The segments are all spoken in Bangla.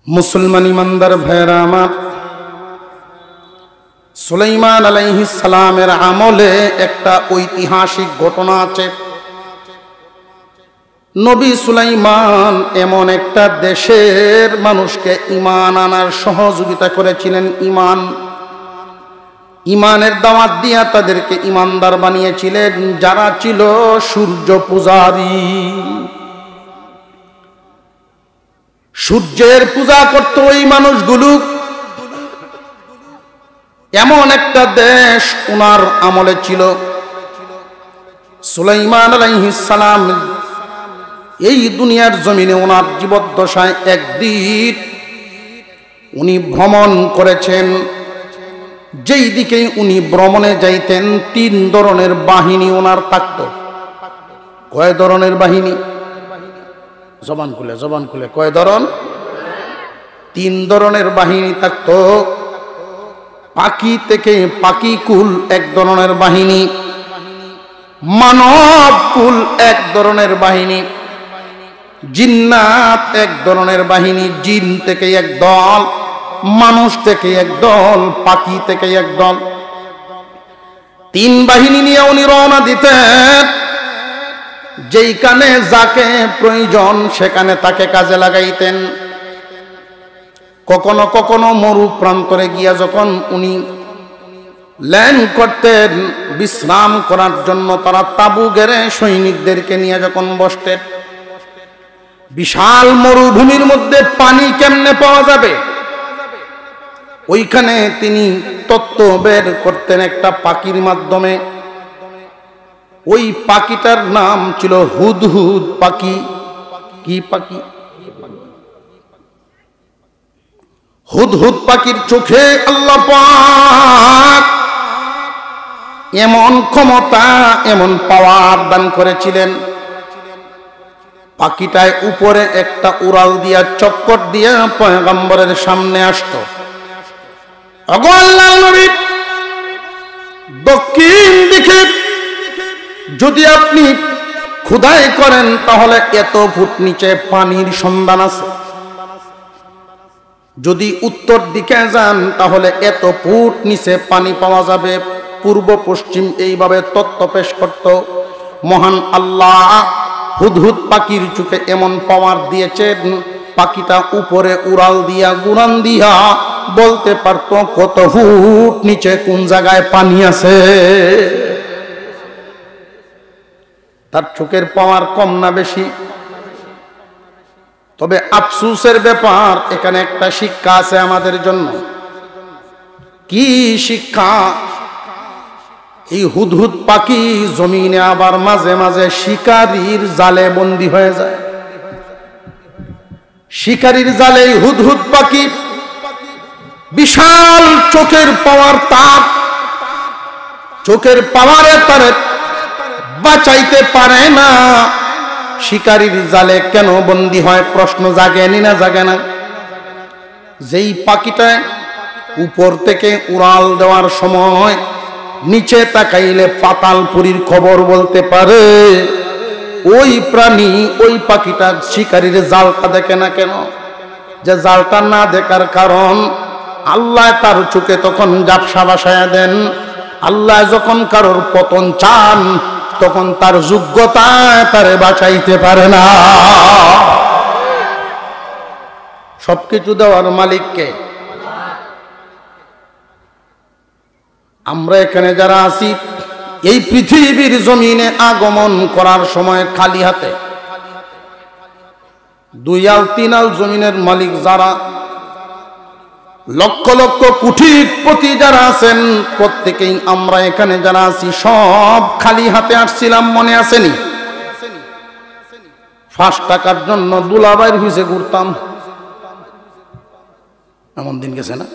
मुसलमान ईमानदार भाइरा आमार सुलाइमान आलाइहिस सालामेर आमले एकटा ऐतिहासिक घटना आछे। नबी सुलाइमान एमन एकटा देशेर मानुषके ईमान आनार सहयोगिता करेछिलेन। ईमानेर दाওয়াত दिया तादेरके ईमानदार बानिয়েছিলেন যারা ছিল সূর্য পূজারী। সূর্যের পূজা করত ওই মানুষগুলো। এমন একটা দেশ ওনার আমলে ছিল। সুলাইমান আলাইহিস সালাম এই দুনিয়ার জমিনে ওনার জীবদ্দশায় একদিন উনি ভ্রমণ করেছেন। যেই দিকে উনি ভ্রমণে যাইতেন তিন ধরনের বাহিনী ওনার থাকত। কয় ধরনের বাহিনী? জবান খুলে কয় ধরন? তিন ধরনের বাহিনী থাকত। পাখি থেকে পাখি কুল এক ধরনের বাহিনী, মানব কুল এক ধরনের বাহিনী, জিন্নাত এক ধরনের বাহিনী। জিন থেকে এক দল, মানুষ থেকে এক দল, পাখি থেকে এক দল। তিন বাহিনী নিয়ে উনি রওনা দিতেন। যেইখানে যাকে প্রয়োজন সেখানে তাকে কাজে লাগাইতেন। কখনো কখনো মরু প্রান্তরে গিয়া যখন উনি ল্যান্ড করতেন বিশ্রাম করার জন্য, তারা তাবু গেড়ে সৈনিকদেরকে নিয়ে যখন বসতেন, বিশাল মরুভূমির মধ্যে পানি কেমনে পাওয়া যাবে ওইখানে তিনি তত্ত্ব বের করতেন একটা পাখির মাধ্যমে। ওই পাখিটার নাম ছিল হুদহুদ পাখি। কি পাখি? হুদহুদ পাখির চোখে আল্লাহ পাক এমন ক্ষমতা, এমন পাওয়ার দান করেছিলেন। পাখিটায় উপরে একটা উড়াল দিয়া চক্কর দিয়া পয়গম্বরের সামনে আসতো। ওগো আল্লাহর নবী, দক্ষিণ দিকে যদি আপনি খোদাই করেন তাহলে এত ফুট নিচে পানির সন্ধান আছে। যদি উত্তর দিকে যান তাহলে এত ফুট নিচে পানি পাওয়া যাবে। পূর্ব পশ্চিম এইভাবে তত্ত্ব পেশ করত। মহান আল্লাহ হুদহুদ পাখির চোখে এমন পাওয়ার দিয়েছেন, পাখিটা উপরে উড়াল দিয়া গুরান দিয়া বলতে পারত কত ফুট নিচে কোন জায়গায় পানি আছে। তার চোখের পাওয়ার কম না বেশি? তবে আফসোসের ব্যাপার, এখানে একটা শিক্ষা আছে আমাদের জন্য। কি শিক্ষা? এই হুদহুদ পাখি জমিনে আবার মাঝে মাঝে শিকারীর জালে বন্দী হয়ে যায়। শিকারীর জালে হুদহুদ পাখি বিশাল চোখের পাওয়ার, তার চোখের পাওয়ারে তারে বাঁচাইতে পারে না। শিকারীর জালে কেন বন্দী হয় প্রশ্ন জাগেনি না জাগে না? যেই পাখিটা উপর থেকে উড়াল দেওয়ার সময় নিচে তাকাইলে পাতালপুরীর খবর বলতে পারে, ওই প্রাণী, ওই পাখিটা শিকারীর জালটা দেখে না কেন? যে জালটা না দেখার কারণ, আল্লাহ তার চোখে তখন ঝাপসা বসায়া দেন। আল্লাহ যখন কারোর পতন চান তখন তার যোগ্যতায় তারে বাঁচাইতে পারে না। সবকিছু দেওয়ার মালিককে। আমরা এখানে যারা আছি, এই পৃথিবীর জমিনে আগমন করার সময় খালি হাতে, দুই আল তিন আল জমিনের মালিক যারা, লক্ষ লক্ষ কোটিপতি যারা আছেন, প্রত্যেকেই আমরা এখানে যারা আছি সব খালি হাতে আসছিলাম, মনে আসেনি? 5 টাকার জন্য দুলাভাইয়ের হুইসে ঘুরতাম, এমন দিন গেছে না?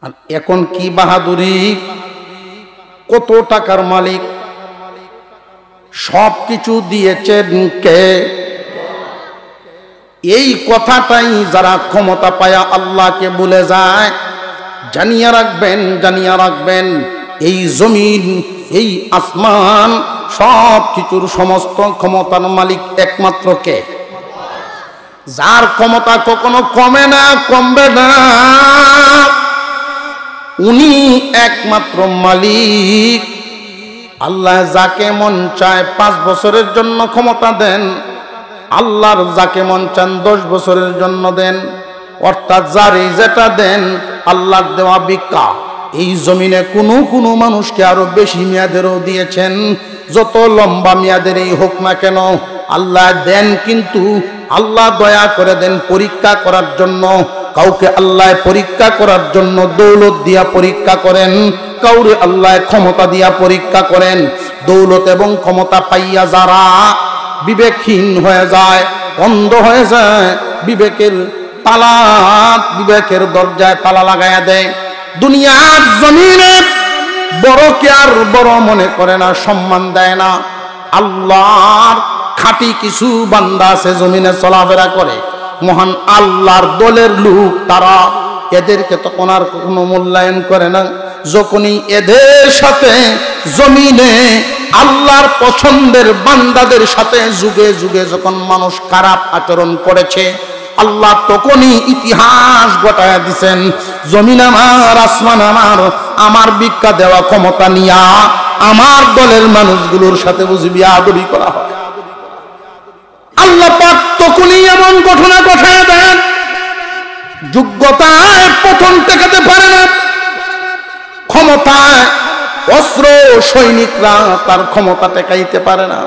আর এখন কি বাহাদুরি! কত টাকার মালিক, সব কিছু দিয়েছেন কে? এই কথাটাই যারা ক্ষমতা পায়া আল্লাহকে ভুলে যায়, জানিয়া রাখবেন এই জমিন, এই আসমান, সব কিছুর সমস্ত ক্ষমতার মালিক একমাত্র কে? যার ক্ষমতা কখনো কমে না, কমবে না, উনি একমাত্র মালিক। আল্লাহ যাকে মন চায় 5 বছরের জন্য ক্ষমতা দেন, আল্লাহর যাকে মন চান 10 বছরের জন্য দেন। অর্থাৎ যারই যেটা দেন আল্লাহর দেওয়া ভিক্ষা। এই জমিনে কোনো মানুষকে আরো বেশি মেয়াদেরও দিয়েছেন। যত লম্বা মেয়াদেরই হোক না কেন আল্লাহ দেন, কিন্তু আল্লাহ দয়া করে দেন পরীক্ষা করার জন্য। কাউকে আল্লাহ পরীক্ষা করার জন্য দৌলত দিয়া পরীক্ষা করেন, কাউরে আল্লাহ ক্ষমতা দিয়া পরীক্ষা করেন। দৌলত এবং ক্ষমতা পাইয়া যারা বিবেকহীন হয়ে যায়, অন্ধ হয়ে যায়, বিবেকের দরজায় তালা লাগাইয়া দেয়। দুনিয়ার জমিনে বড়কে আর বড় মনে করে না, সম্মান দেয় না। আল্লাহর খাঁটি কিছু বান্দা আছে জমিনে চলাফেরা করে, মহান আল্লাহর দলের লোক তারা, এদেরকে তখন আর কখনো মূল্যায়ন করে না। যখনই এদের সাথে জমিনে আল্লাহর পছন্দের বান্দাদের সাথে যুগে যুগে যখন মানুষ খারাপ আচরণ করেছে, আল্লাহ তখনই ইতিহাস ঘটায়া দিছেন। জমিন আমার, আসমান আমার, আমার ভিক্ষা দেওয়া ক্ষমতা নিয়া আমার দলের মানুষগুলোর সাথে বুঝবি আদরি করা হয়। আল্লাহ পাক তখনই এমন ঘটনা ঘটায় দেন, যোগ্যতায় পতন টেকাতে পারে না, ক্ষমতায় অস্ত্র সৈনিকরা তার ক্ষমতা টেকাইতে পারে না,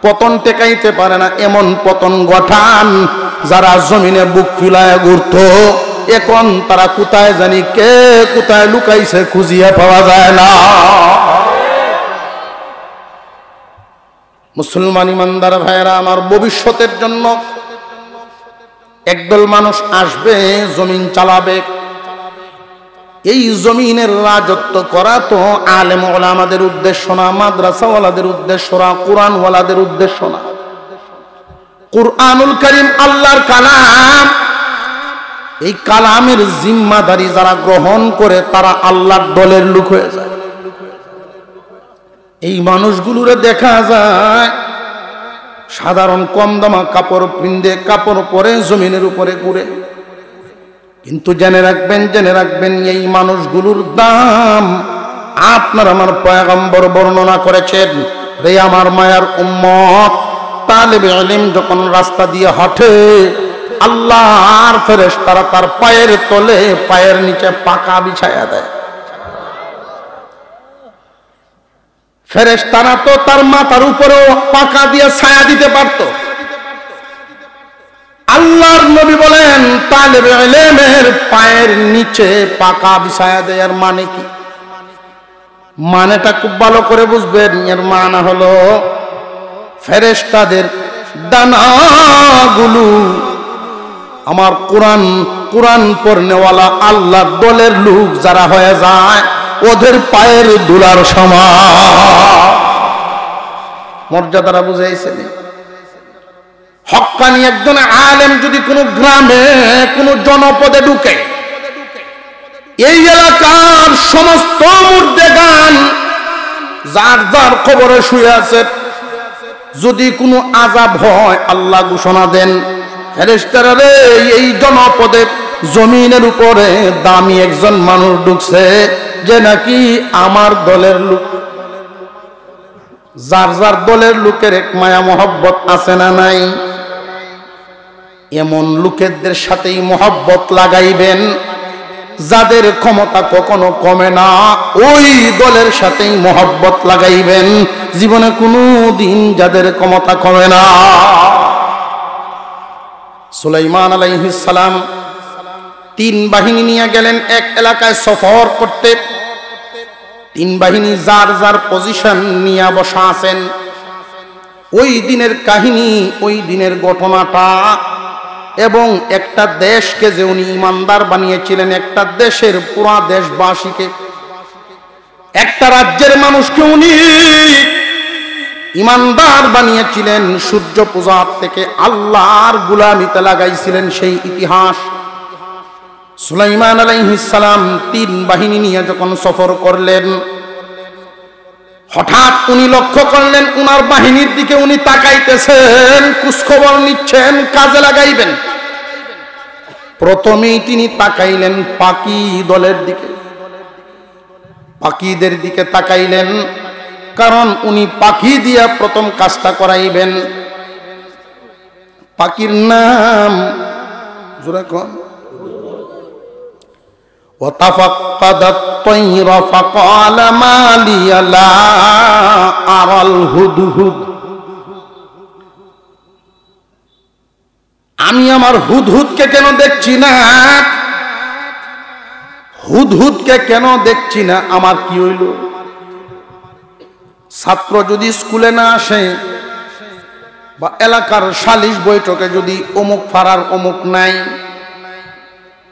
পতন টেকাইতে পারে না। এমন পতন ঘটান যারা জমিনে বুক ফুলায় ঘুরত, এখন তারা কোথায় জানি কে কোথায় লুকাইছে, খুঁজিয়া পাওয়া যায় না। মুসলমান ইমানদার ভাইয়েরা আমার, ভবিষ্যতের জন্য একদল মানুষ আসবে, জমিন চালাবে। এই জমিনের রাজত্ব করা তো আলেম ওলামাদের উদ্দেশ্য না, মাদ্রাসাওয়ালাদের উদ্দেশ্য না, কোরআনওয়ালাদের উদ্দেশ্য না। কুরআনুল কারীম আল্লাহর কালাম, এই কালামের জিম্মাদারি যারা গ্রহণ করে তারা আল্লাহর দলের লোক হয়ে যায়। এই মানুষগুলোরে দেখা যায় সাধারণ কম দামা কাপড় পিন্দে, কাপড় পরে জমিনের উপরে ঘুরে। কিন্তু জেনে রাখবেন এই মানুষগুলোর দাম আপনার আমার পয়গম্বর বর্ণনা করেছেন। রে আমার মায়ার উম্মত, তালেবে ইলম যখন রাস্তা দিয়ে হাঁটে, আল্লাহর ফেরেশতারা তার পায়ের তলে, পায়ের নিচে পাকা বিছায়া দেয়। ফেরেশতারা তো তার মাথার উপরেও পাকা দিয়ে ছায়া দিতে পারত। আল্লাহর নবী বলেন তালেবে ইলমের পায়ের নিচে পাকা বিছায়া দেয়ার মানে কি? মানেটা খুব ভালো করে বুঝবেন। এর মানে হলো ফেরেশতাদের ডানাগুলো আমার কোরআন পড়নেওয়ালা আল্লাহর দলের লোক যারা হয়ে যায়, ওদের পায়ের ধুলার সমান। মর্যাদাটা বুঝাইছেন? হক্কানি একজন আলেম যদি কোনো গ্রামে, কোনো জনপদে ঢুকে, এই এলাকার সমস্ত মুর্দেগান যার যার কবরে শুয়ে আছে, যদি কোনো আযাব হয় আল্লাহ ঘোষণা দেন, ফেরেশতারা রে, এই জনপদে জমিনের উপরে দামি একজন মানুষ ঢুকছে, যে নাকি আমার দলের লোক। যার যার দলের লোকের এক মায়া মহব্বত আছে না নাই? এমন লোকেদের সাথেই মহব্বত লাগাইবেন যাদের ক্ষমতা কখনো কমে না, ওই দলের সাথেই মহব্বত লাগাইবেন জীবনে কোনো দিন যাদের ক্ষমতা কমে না। সুলাইমান আলাইহিস সালাম 3 বাহিনী নিয়ে গেলেন এক এলাকায় সফর করতে। 3 বাহিনী যার যার পজিশন নিয়ে বসা আছেন। ওই দিনের কাহিনী, ওই দিনের ঘটনাটা, এবং একটা দেশকে যে উনি ইমানদার বানিয়েছিলেন, একটা দেশের পুরা দেশবাসীকে, একটা রাজ্যের মানুষকে উনি ইমানদার বানিয়েছিলেন, সূর্য পূজা থেকে আল্লাহর গোলামিতে লাগাইছিলেন, সেই ইতিহাস। সুলাইমান আলাইহিস সালাম 3 বাহিনী নিয়ে যখন সফর করলেন, হঠাৎ উনি লক্ষ্য করলেন উনার বাহিনীর দিকে উনি তাকাইতেছেন, খোঁজখবর নিচ্ছেন, কাজে লাগাইবেন। প্রথমেই তিনি তাকাইলেন পাখি দলের দিকে, পাখিদের দিকে তাকাইলেন, কারণ উনি পাখি দিয়া প্রথম কাজটা করাইবেন। পাখির নাম জোরে কোন وتفقد الطير فقال ما لي لا أرى الهدهد। আমি আমার হুদহুদকে কেন দেখছি না, হুদহুদকে কেন দেখছি না, আমার কি হইল? ছাত্র যদি স্কুলে না আসে বা এলাকার সালিশ বৈঠকে যদি অমুক ফারার অমুক নাই,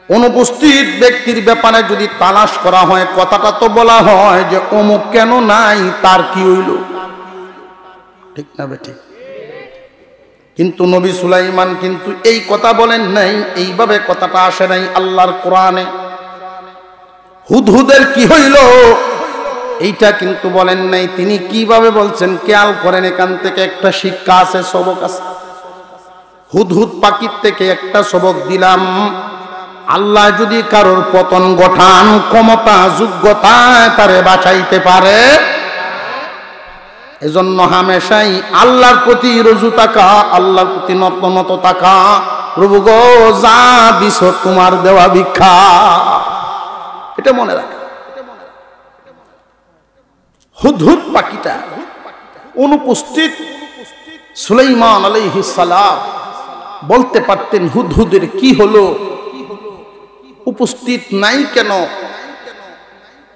অনুপস্থিত ব্যক্তির ব্যাপারে যদি তালাশ করা হয়, কথাটা তো বলা হয় যে অমুক কেন নাই, তার কি হইল? ঠিক না বেঠিক? কিন্তু নবী সুলাইমান কিন্তু এই কথা বলেন নাই, এইভাবে কথাটা আসে নাই আল্লাহর কোরআনে। হুদহুদের কি হইল এইটা কিন্তু বলেন নাই, তিনি কিভাবে বলছেন খেয়াল করেন। এখান থেকে একটা শিক্ষা আছে, সবক আছে। হুদহুদ পাখির থেকে একটা সবক দিলাম, আল্লাহ যদি কারোর পতন ঘটান, ক্ষমতা যোগ্যতায় তারে বাঁচাইতে পারে। এজন্য হামেশাই আল্লাহর প্রতি রুজু থাকা, আল্লাহর প্রতি নত থাকা। প্রভু গো যা দিছ তোমার দেওয়া ভিক্ষা, এটা মনে রাখা। হুদহুদ পাখিটা অনুপস্থিত সুলাইমান আলাইহিস সালাম বলতে পারতেন হুদহুদের কি হলো, উপস্থিত নাই কেন,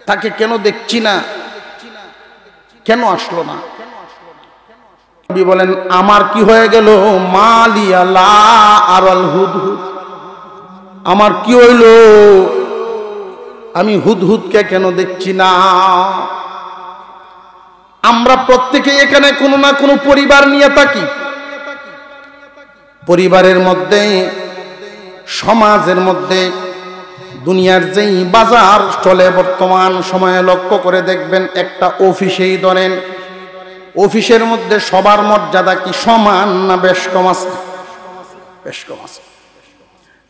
তাকে কেন দেখছি না, কেন আসলো না? নবী বলেন আমার কি হয়ে গেল, মালিয়া লা আরাল হুদহুদ, আমার কি হইল, আমি হুদহুদকে কেন দেখছি না? আমরা প্রত্যেকে এখানে কোনো না কোনো পরিবার নিয়ে থাকি। পরিবারের মধ্যে, সমাজের মধ্যে, দুনিয়ার যেই বাজার চলে বর্তমান সময়ে লক্ষ্য করে দেখবেন, একটা অফিসেই ধরেন, অফিসের মধ্যে সবার মর্যাদা কি সমান না বেশ কম আছে? বেশ কম আছে।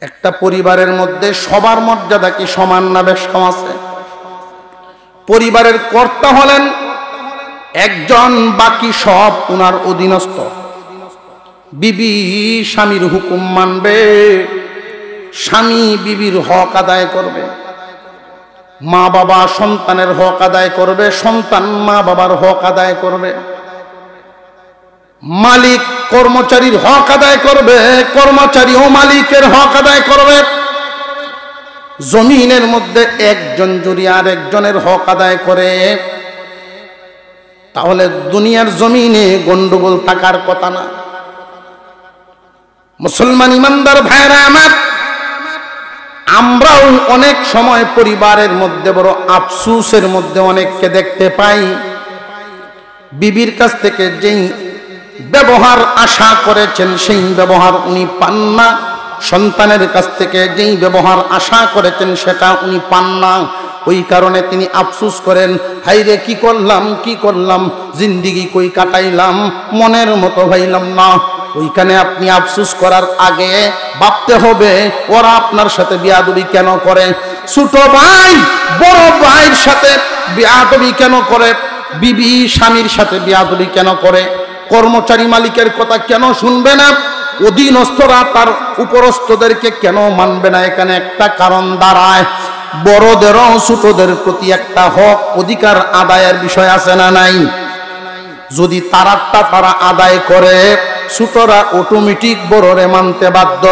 একটা পরিবারের মধ্যে সবার মর্যাদা কি সমান না বেশ কম আছে? পরিবারের কর্তা হলেন একজন, বাকি সব উনার অধীনস্থ। বিবি স্বামীর হুকুম মানবে, স্বামী বিবির হক আদায় করবে, মা বাবা সন্তানের হক আদায় করবে, সন্তান মা বাবার হক আদায় করবে, মালিক কর্মচারীর হক আদায় করবে, কর্মচারীও মালিকের হক আদায় করবে। জমিনের মধ্যে একজন যদি আর একজনের হক আদায় করে, তাহলে দুনিয়ার জমিনে গন্ডগোল থাকার কথা না। মুসলমান ইমানদার ভাইরা আমার, আমরাও অনেক সময় পরিবারের মধ্যে বড় আফসোসের মধ্যে অনেককে দেখতে পাই, বিবির কাছ থেকে যেই ব্যবহার আশা করেছেন সেই ব্যবহার উনি পান না, সন্তানের কাছ থেকে যেই ব্যবহার আশা করেছেন সেটা উনি পান না। ওই কারণে তিনি আফসোস করেন, হাইরে কি করলাম, কি করলাম, জিন্দিগি কই কাটাইলাম, মনের মতো হইলাম না। ওইখানে আপনি আফসোস করার আগে ভাবতে হবে ওরা আপনার সাথে বিয়াদবি কেন করে, ছোট ভাই বড় ভাইয়ের সাথে বিয়াদবি কেন করে, বিবি স্বামীর সাথে বিয়াদবি কেন করে, কর্মচারী মালিকের কথা কেন শুনবে না, অধীনস্থরা তার উপরস্থদেরকে কেন মানবে না। এখানে একটা কারণ দাঁড়ায়, বড়দেরও ছোটদের প্রতি একটা হক অধিকার আদায়ের বিষয় আছে না নাই? যদি তারাটা তারা আদায় করে, ছোটরা অটোমেটিক বড়রে মানতে বাধ্য।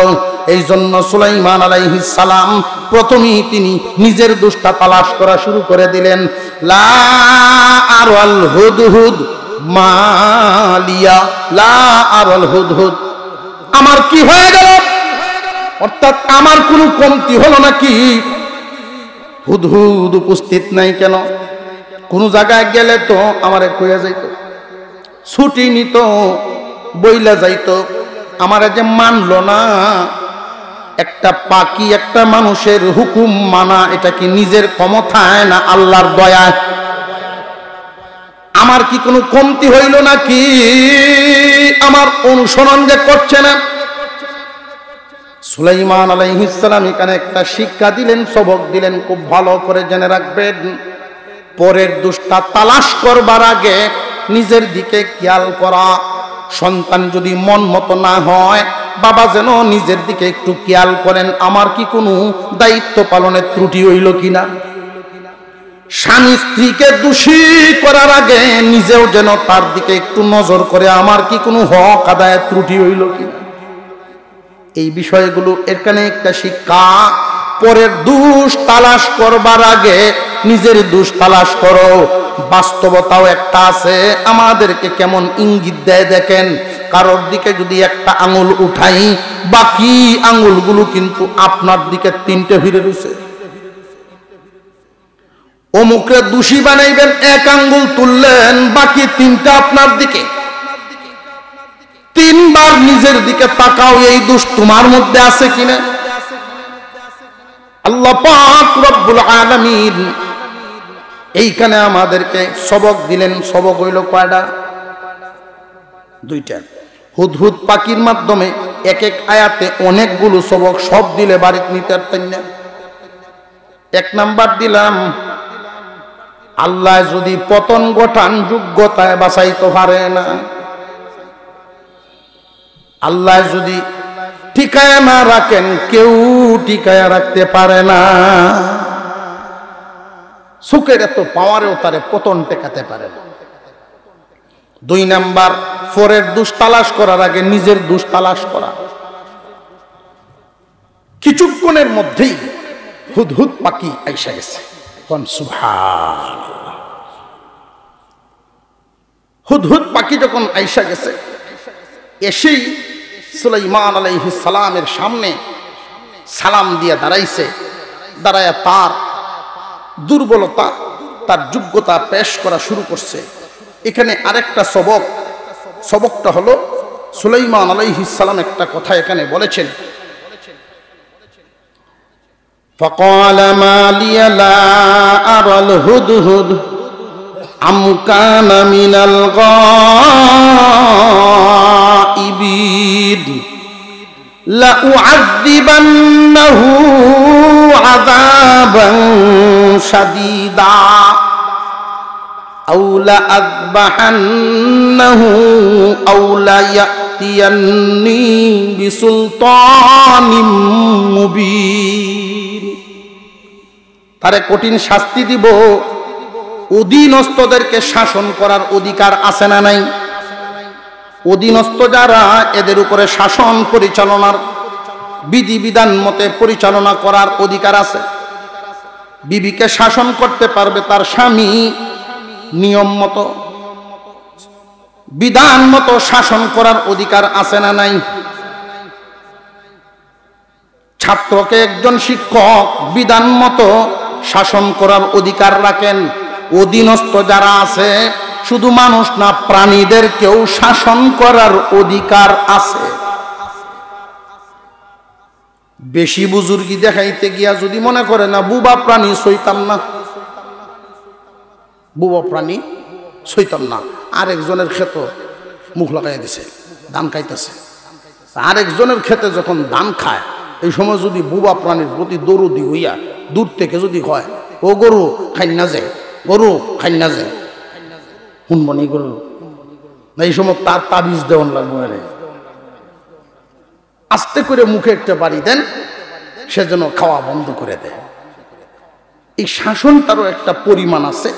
এই জন্য সুলাইমান আলাইহিস সালাম প্রথমেই তিনি নিজের দোষটা তালাশ করা শুরু করে দিলেন। লা আরাল হুদহুদ মালিয়া লা আরাল হুদহুদ, আমার কি হয়ে গেল, অর্থাৎ আমার কোনো কমতি হলো নাকি? হুদহুদ উপস্থিত নাই কেন? কোন জায়গায় গেলে তো আমারে কইয়া যাইত, ছুটি নিত, বইলা যাইত, আমারে যে মানলো না। একটা পাখি একটা মানুষের হুকুম মানা, এটা কি নিজের ক্ষমতায় না আল্লাহর দয়ায়? আমার কি কোনো কমতি হইল নাকি আমার অনুসরণ যে করছে না? সুলাইমান আলাইহিস সালাম এখানে একটা শিক্ষা দিলেন, সবক দিলেন, খুব ভালো করে জেনে রাখবেন। পরের দোষটা তালাশ করবার আগে নিজের দিকে খেয়াল করা। সন্তান যদি মন মতো না হয়, বাবা যেন নিজের দিকে একটু খেয়াল করেন, আমার কি কোনো দায়িত্ব পালনের ত্রুটি হইল কিনা। স্বামী স্ত্রীকে দোষী করার আগে নিজেও যেন তার দিকে একটু নজর করে, আমার কি কোনো হক আদায়ের ত্রুটি হইল কিনা। এই বিষয়গুলো এখানে একটা শিক্ষা। পরের দোষ তালাশ করবার আগে নিজের দোষ তালাশ করো। বাস্তবতাও একটা আছে, আমাদেরকে কেমন ইঙ্গিত দেয় দেখেন। কারোর দিকে যদি একটা আঙুল উঠাই, বাকি আঙুলগুলো কিন্তু আপনার দিকে তিনটে ফিরে রয়েছে। অমুকরে দোষী বানাইবেন, এক আঙ্গুল তুললেন, বাকি তিনটা আপনার দিকে। তিনবার নিজের দিকে তাকাও, এই দোষ তোমার মধ্যে আছে কিনা। আল্লাহ পাক রব্বুল আলামিন এইখানে আমাদেরকে সবক দিলেন। সবক হইল কয়টা? দুইটা। হুদহুদ পাখির মাধ্যমে এক এক আয়াতে অনেকগুলো সবক, সব দিলে বাড়িতে নিতে পারতেন না। এক নাম্বার দিলাম, আল্লাহ যদি পতন ঘটান যোগ্যতায় বাঁচাইতে পারে না। আল্লাহ যদি টিকায়া না রাখেন, কেউ টিকায়া রাখতে পারে না। সুখের এত পাওয়ারেও তারে পতন টেকাতে পারে না। দুই নাম্বার, পরের দোষ তালাশ করার আগে নিজের দোষ তালাশ করা। কিছুক্ষণের মধ্যেই হুদহুদ পাখি আইসা গেছে। সুবহানাল্লাহ। হুদহুদ পাখি যখন আইসা গেছে, এসেই সুলাইমান আলাইহিস সালামের সামনে সালাম দিয়ে দাঁড়াইছে। দাঁড়ায়া তার দুর্বলতা, তার যোগ্যতা পেশ করা শুরু করছে। এখানে আরেকটা সবক, সবকটা হলো সুলাইমান আলাইহিস সালাম একটা কথা এখানে বলেছেন, فقال ما لي لا أرى الهدهد أم كان من الغائبين لأعذبنه عذابا شديدا أو لأذبحنه أو ليأتيني بسلطان مبين। তারে কঠিন শাস্তি দিব। অধীনস্থদেরকে শাসন করার অধিকার আছে না নাই? অধীনস্থ যারা, এদের উপরে শাসন পরিচালনার বিধিবিধান মতে পরিচালনা করার অধিকার আছে। বিবিকে শাসন করতে পারবে তার স্বামী, নিয়ম মতো বিধান মতো শাসন করার অধিকার আছে না নাই? ছাত্রকে একজন শিক্ষক বিধান মতো শাসন করার অধিকার রাখেন। অধীনস্থ যারা আছে, শুধু মানুষ না, প্রাণীদেরকেও শাসন করার অধিকার আছে। বেশি বুজুর্গি দেখাইতে গিয়া যদি মনে করে না বুবা প্রাণী সইতাম না, বুবা প্রাণী সইতাম না, আরেকজনের ক্ষেত মুখ লাগাই দিছে, ধান খাইতেছে। আরেকজনের ক্ষেতে যখন ধান খায়, এই সময় যদি বুবা প্রাণীর প্রতি দরদি হইয়া দূর থেকে যদি হয়, ও গরু খাই না যায়, গরু খাই না যায়, শুনবনি গরু না, এই সময় তার তাবিজ দেওয়ান লাগবে। আস্তে করে মুখে একটা বাড়ি দেন, সে যেন খাওয়া বন্ধ করে দেয়। এই শাসনটারও একটা পরিমাণ আছে,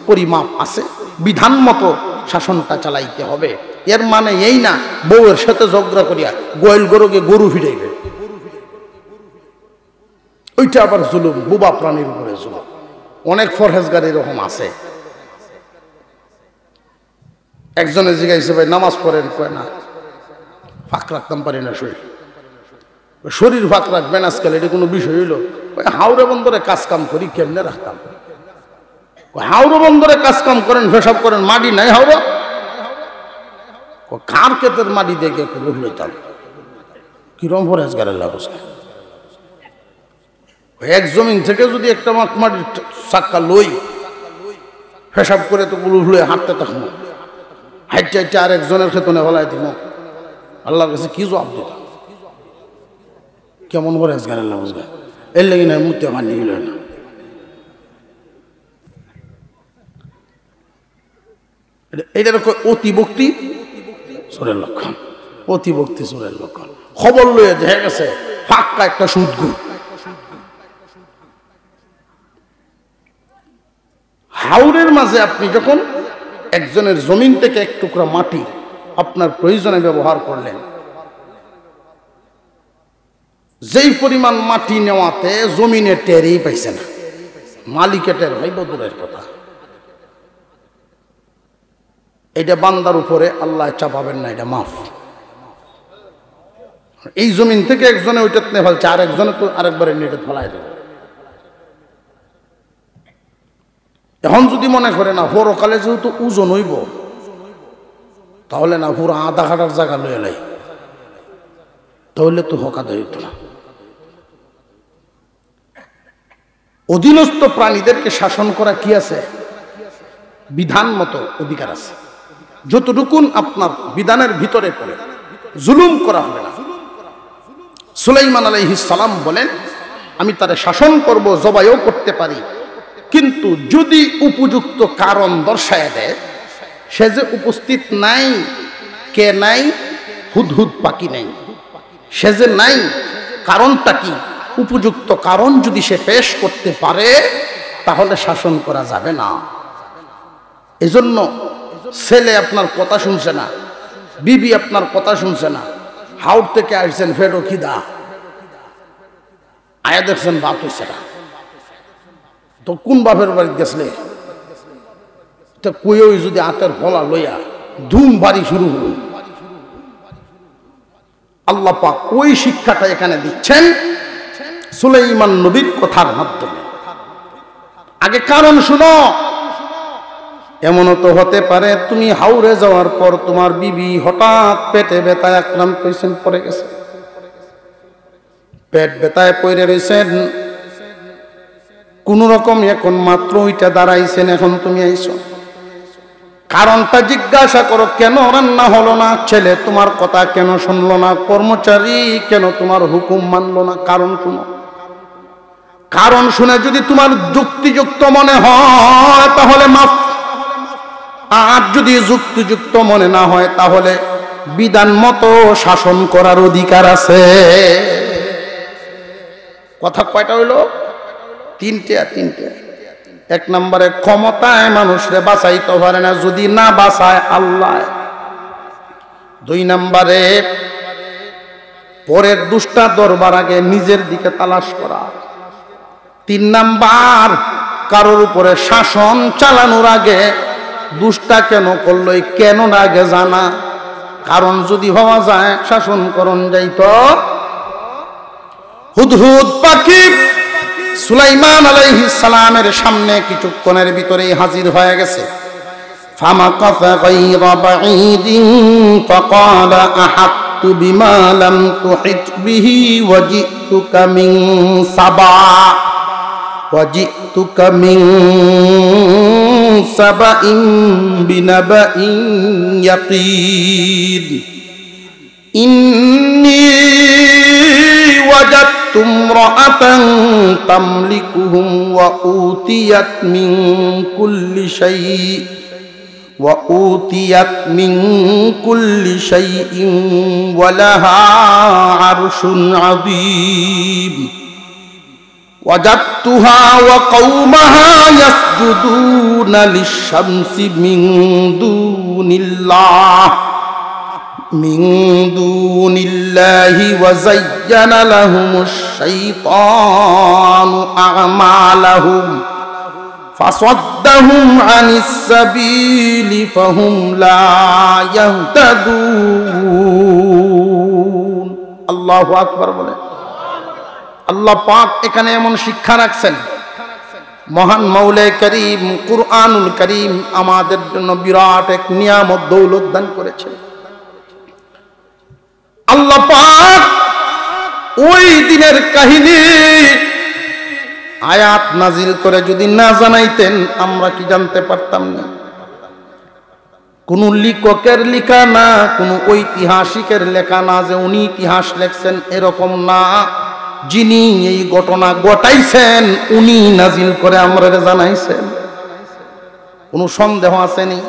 পরিমাপ আছে, বিধান মতো শাসনটা চালাইতে হবে। এর মানে এই না বউয়ের সাথে ঝগড়া করিয়া গোয়াল গরুকে গরু ফিরাইবে, ওইটা আবার জুলুম, বুবা প্রাণীর উপরে জুলুম। অনেক ফরহেজগার এরকম আছে। একজনে জিজ্ঞাসা, ভাই নামাজ পড়েন? কয় না, ফাঁক রাখতাম পারি না শরীর। শরীর ফাঁক রাখবেন আজকাল, এটা কোনো বিষয় হইল? হাওড়া বন্দরে কাজ কাম করি, কেমনে রাখতাম? হাওড়া বন্দরে কাজ কাম করেন, পেশাব করেন, মাটি নাই হাওড়া, কার ক্ষেতের মাটি দেখে লইতাম। কিরম ফরহেজগারের লাভ আছে? এক জমিন থেকে যদি একটা মাটির চাক্কা লই, পেশাব করে তো গুলো হলে হাঁটতে থাকবো, হাইটে হাইটে আরেকজনের খেতনে হলাই দিব, আল্লাহর কাছে কি জবাব দিত? কেমন করে আজকাল আল্লাহ বুঝবে এর লেগে না মুতে মানি হইল না। এইটার অতিভক্তি চোরের লক্ষণ, অতিভক্তি চোরের লক্ষণ। খবর লইয়া দেখা গেছে ফাঁকা একটা সুদঘুর। হাওরের মাঝে আপনি যখন একজনের জমিন থেকে এক টুকরা মাটি আপনার প্রয়োজনে ব্যবহার করলেন, যেই পরিমাণ মাটি নেওয়াতে জমিনে টেরই পাইছে না, মালিকে টের ভাই দূরের কথা। এটা বান্দার উপরে আল্লাহ চাপাবেন না, এটা মাফ। এই জমিন থেকে একজনে ওইটা নিয়ে ফেলছে, আরেকজনে তো আরেকবারে নিয়ে ফেলাই দেবে। এখন যদি মনে করে না পরকালে যেহেতু ওজন হইব, তাহলে না পুরো আধা ঘাটার জায়গা লয়ে লাই, তাহলে তো হকাত হইত না। অধীনস্থ প্রাণীদেরকে শাসন করা কি আছে? বিধান মতো অধিকার আছে। যতটুকুন আপনার বিধানের ভিতরে পড়ে জুলুম করা হবে না। সুলাইমান আলাইহিস সালাম বলেন, আমি তারে শাসন করব, জবাইও করতে পারি, কিন্তু যদি উপযুক্ত কারণ দর্শায় দেয়, সে যে উপস্থিত নাই, কে নাই, হুদহুদ পাখি নাই, সে যে নাই, কারণটা কি? উপযুক্ত কারণ যদি সে পেশ করতে পারে তাহলে শাসন করা যাবে না। এজন্য ছেলে আপনার কথা শুনছে না, বিবি আপনার কথা শুনছে না, হাওড় থেকে আসছেন ফেরো খিদা, আয়া দেখছেন ভাত হইছে না, তো কোন বাপের বাড়ি গেছলে তো কইও যদি আতের ফলা লইয়া ধুম বাড়ি শুরু হল। আল্লাহ পাক ওই শিক্ষাটা এখানে দিচ্ছেন সুলাইমান নবীর কথার মাধ্যমে। আগে কারণ শুনো। এমনও তো হতে পারে তুমি হাওরে যাওয়ার পর তোমার বিবি হঠাৎ পেটে ব্যথায় আক্রান্ত হয়েছেন, পড়ে গেছে, পেট ব্যথায় পড়ে রয়েছেন, কোন রকম এখন মাত্র ওইটা দাঁড়াইছেন, এখন তুমি আইছো, কারণটা জিজ্ঞাসা করো, কেন রান্না হলো না, ছেলে তোমার কথা কেন শুনলো না, কর্মচারী কেন তোমার হুকুম মানলো না, কারণ শুনো। কারণ শুনে যদি তোমার যুক্তিযুক্ত মনে হয় তাহলে মাফ, আর যদি যুক্তিযুক্ত মনে না হয় তাহলে বিধান মতো শাসন করার অধিকার আছে। কথা কয়টা হইল? তিনটে। এক নম্বরে ক্ষমতায় মানুষরে বাঁচাইতে পারে না, যদি না বাঁচায় আল্লাহ। দুই নম্বরে পরের দুষ্টা দরবার আগে নিজের দিকে তালাশ করা। তিন নাম্বার কারোর উপরে শাসন চালানোর আগে দুষ্টা কেন করলো কেন না আগে জানা। কারণ যদি হওয়া যায় শাসন করণ যাইত। হুদহুদ পাখি সুলাইমান আলাইহিস সালামের সামনে কিছুক্ষণের ভিতরেই হাজির হয়ে গেছে। ফামাকাসা গায়রা বাঈদিন ফাকালা আহাত্তু বিমা লাম তুহিত বিহি ওয়াজিতুকা মিন সাবা সাবাইন বিনাবাইন ইয়াকিন ইন্নী ওয়াজাদতু ইমরাআতান তামলিকুহুম ওয়া উতিয়াত মিন কুল্লি শাইইন ওয়া লাহা আরশুন আযীম ওয়াজাদতুহা ওয়া কওমাহা ইয়াসজুদুনা লিশ-শামসি মিন দুনিল্লাহি ওয়া যায়্যানা লাহুমুশ শাইতানু আ'মালাহুম ফাসাদ্দাহুম আনিস সাবিলি ফাহুম লা ইয়াহতাদুন। আল্লাহু আকবার বলে। আল্লাহ পাক এখানে এমন শিক্ষা রাখছেন, মহান মাওলা করিম কুরআনুল করিম আমাদের জন্য বিরাট এক নিয়ামত দৌলত দান করেছেন। আল্লাহ পাক ওই দিনের কাহিনী আয়াত নাজিল করে যদি না জানাইতেন আমরা কি জানতে পারতাম না। কোন লেখকের লেখা না, কোন ঐতিহাসিকের লেখা না যে উনি ইতিহাস লেখছেন, এরকম না। যিনি এই ঘটনা ঘটাইছেন উনি নাজিল করে আমরা জানাইছেন। কোনো সন্দেহ আসেনি?